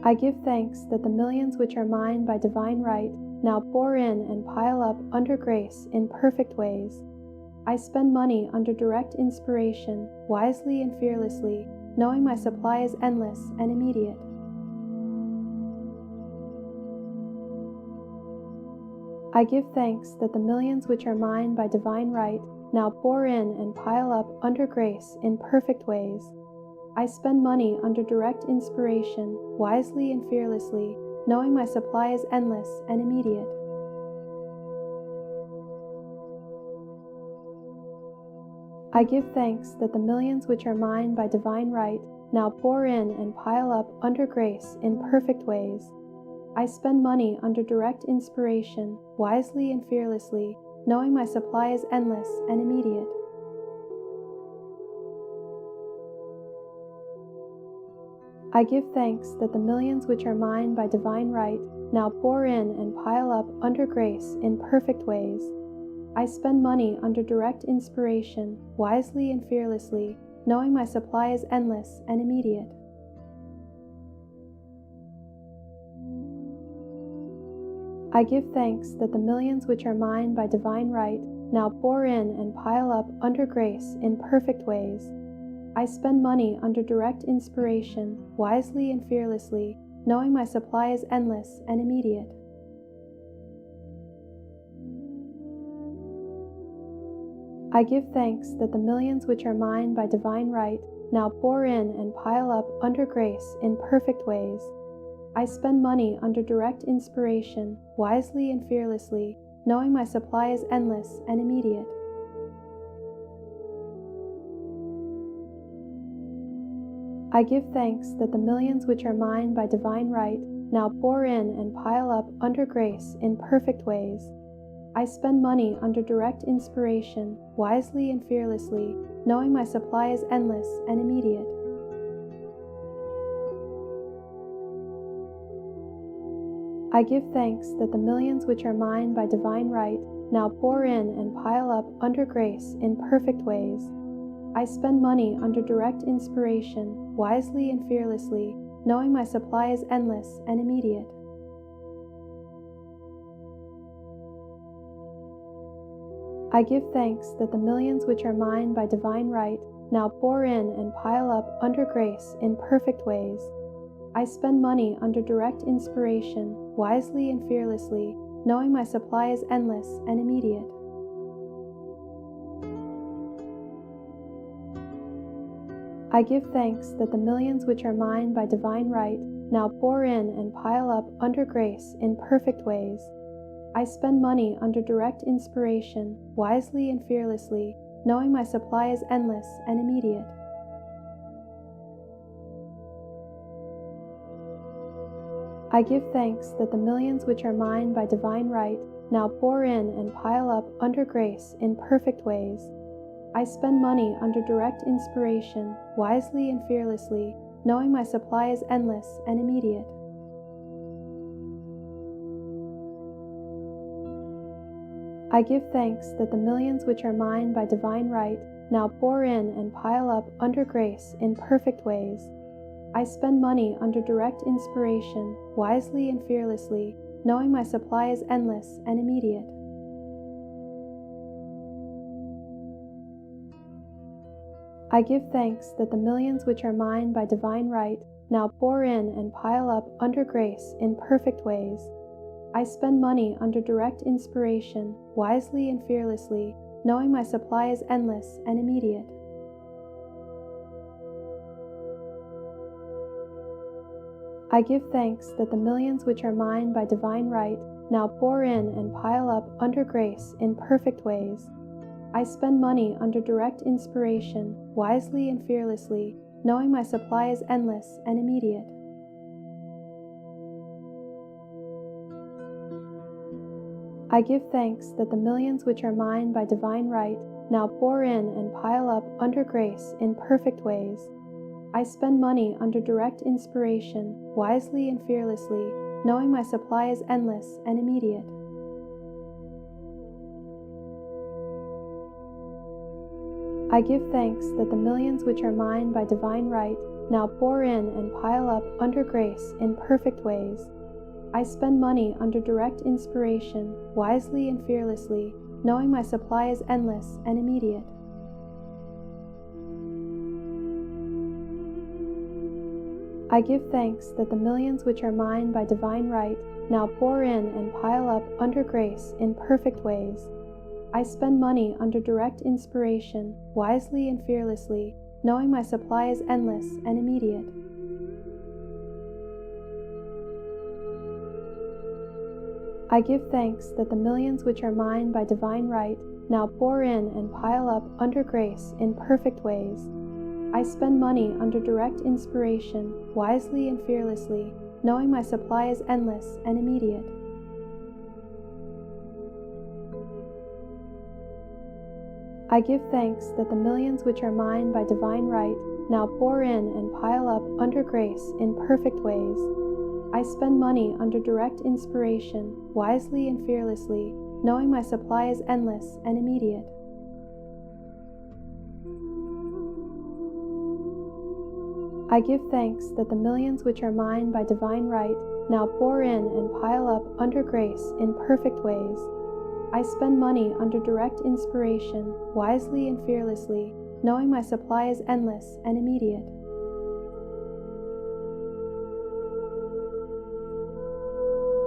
I give thanks that the millions which are mine by divine right now pour in and pile up under grace in perfect ways. I spend money under direct inspiration, wisely and fearlessly, knowing my supply is endless and immediate. I give thanks that the millions which are mine by divine right now pour in and pile up under grace in perfect ways. I spend money under direct inspiration, wisely and fearlessly, knowing my supply is endless and immediate. I give thanks that the millions which are mine by divine right now pour in and pile up under grace in perfect ways. I spend money under direct inspiration, wisely and fearlessly, knowing my supply is endless and immediate. I give thanks that the millions which are mine by divine right now pour in and pile up under grace in perfect ways. I spend money under direct inspiration, wisely and fearlessly, knowing my supply is endless and immediate. I give thanks that the millions which are mine by divine right now pour in and pile up under grace in perfect ways. I spend money under direct inspiration, wisely and fearlessly, knowing my supply is endless and immediate. I give thanks that the millions which are mine by divine right now pour in and pile up under grace in perfect ways. I spend money under direct inspiration, wisely and fearlessly, knowing my supply is endless and immediate. I give thanks that the millions which are mine by divine right now pour in and pile up under grace in perfect ways. I spend money under direct inspiration, wisely and fearlessly, knowing my supply is endless and immediate. I give thanks that the millions which are mine by divine right now pour in and pile up under grace in perfect ways. I spend money under direct inspiration, wisely and fearlessly, knowing my supply is endless and immediate. I give thanks that the millions which are mine by divine right now pour in and pile up under grace in perfect ways. I spend money under direct inspiration, wisely and fearlessly, knowing my supply is endless and immediate. I give thanks that the millions which are mine by divine right now pour in and pile up under grace in perfect ways. I spend money under direct inspiration, wisely and fearlessly, knowing my supply is endless and immediate. I give thanks that the millions which are mine by divine right now pour in and pile up under grace in perfect ways. I spend money under direct inspiration, wisely and fearlessly, knowing my supply is endless and immediate. I give thanks that the millions which are mine by divine right now pour in and pile up under grace in perfect ways. I spend money under direct inspiration, wisely and fearlessly, knowing my supply is endless and immediate. I give thanks that the millions which are mine by divine right now pour in and pile up under grace in perfect ways. I spend money under direct inspiration, wisely and fearlessly, knowing my supply is endless and immediate. I give thanks that the millions which are mine by divine right now pour in and pile up under grace in perfect ways. I spend money under direct inspiration, wisely and fearlessly, knowing my supply is endless and immediate. I give thanks that the millions which are mine by divine right now pour in and pile up under grace in perfect ways. I spend money under direct inspiration, wisely and fearlessly, knowing my supply is endless and immediate. I give thanks that the millions which are mine by divine right now pour in and pile up under grace in perfect ways. I spend money under direct inspiration, wisely and fearlessly, knowing my supply is endless and immediate. I give thanks that the millions which are mine by divine right now pour in and pile up under grace in perfect ways. I spend money under direct inspiration, wisely and fearlessly, knowing my supply is endless and immediate. I give thanks that the millions which are mine by divine right now pour in and pile up under grace in perfect ways. I spend money under direct inspiration, wisely and fearlessly, knowing my supply is endless and immediate. I give thanks that the millions which are mine by divine right now pour in and pile up under grace in perfect ways. I spend money under direct inspiration, wisely and fearlessly, knowing my supply is endless and immediate. I give thanks that the millions which are mine by divine right now pour in and pile up under grace in perfect ways. I spend money under direct inspiration, wisely and fearlessly, knowing my supply is endless and immediate.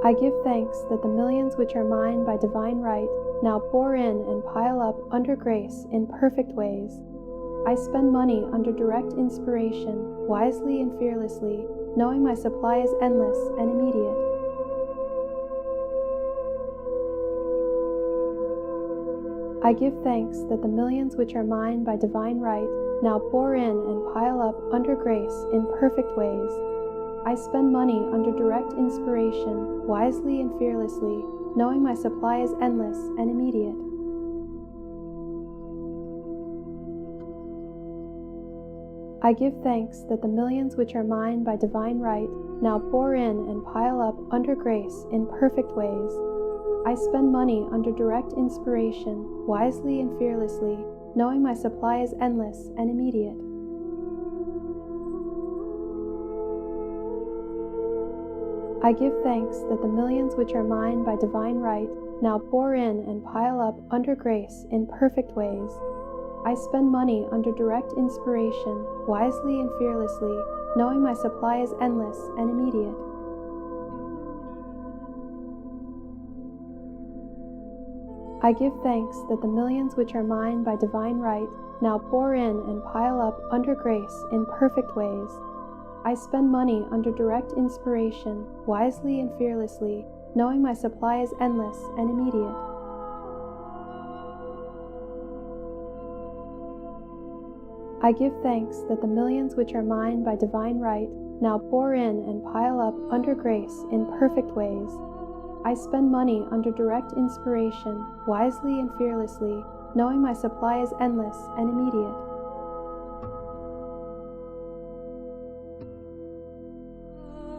I give thanks that the millions which are mine by divine right now pour in and pile up under grace in perfect ways. I spend money under direct inspiration, wisely and fearlessly, knowing my supply is endless and immediate. I give thanks that the millions which are mine by divine right now pour in and pile up under grace in perfect ways. I spend money under direct inspiration, wisely and fearlessly, knowing my supply is endless and immediate. I give thanks that the millions which are mine by divine right now pour in and pile up under grace in perfect ways. I spend money under direct inspiration, wisely and fearlessly, knowing my supply is endless and immediate. I give thanks that the millions which are mine by divine right now pour in and pile up under grace in perfect ways. I spend money under direct inspiration, wisely and fearlessly, knowing my supply is endless and immediate. I give thanks that the millions which are mine by divine right now pour in and pile up under grace in perfect ways. I spend money under direct inspiration, wisely and fearlessly, knowing my supply is endless and immediate. I give thanks that the millions which are mine by divine right now pour in and pile up under grace in perfect ways. I spend money under direct inspiration, wisely and fearlessly, knowing my supply is endless and immediate.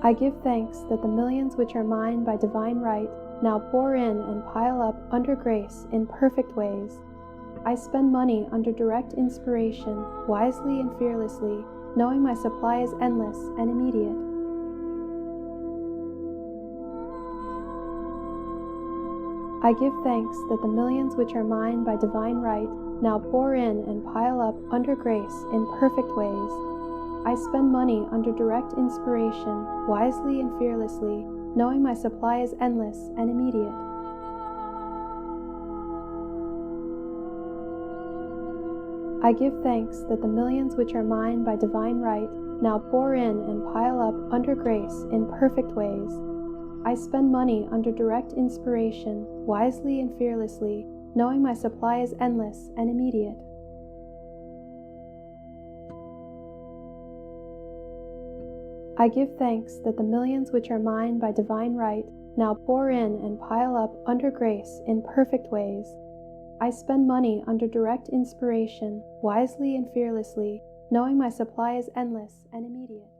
I give thanks that the millions which are mine by divine right now pour in and pile up under grace in perfect ways. I spend money under direct inspiration, wisely and fearlessly, knowing my supply is endless and immediate. I give thanks that the millions which are mine by divine right now pour in and pile up under grace in perfect ways. I spend money under direct inspiration, wisely and fearlessly, knowing my supply is endless and immediate. I give thanks that the millions which are mine by divine right now pour in and pile up under grace in perfect ways. I spend money under direct inspiration, wisely and fearlessly, knowing my supply is endless and immediate. I give thanks that the millions which are mine by divine right now pour in and pile up under grace in perfect ways. I spend money under direct inspiration, wisely and fearlessly, knowing my supply is endless and immediate.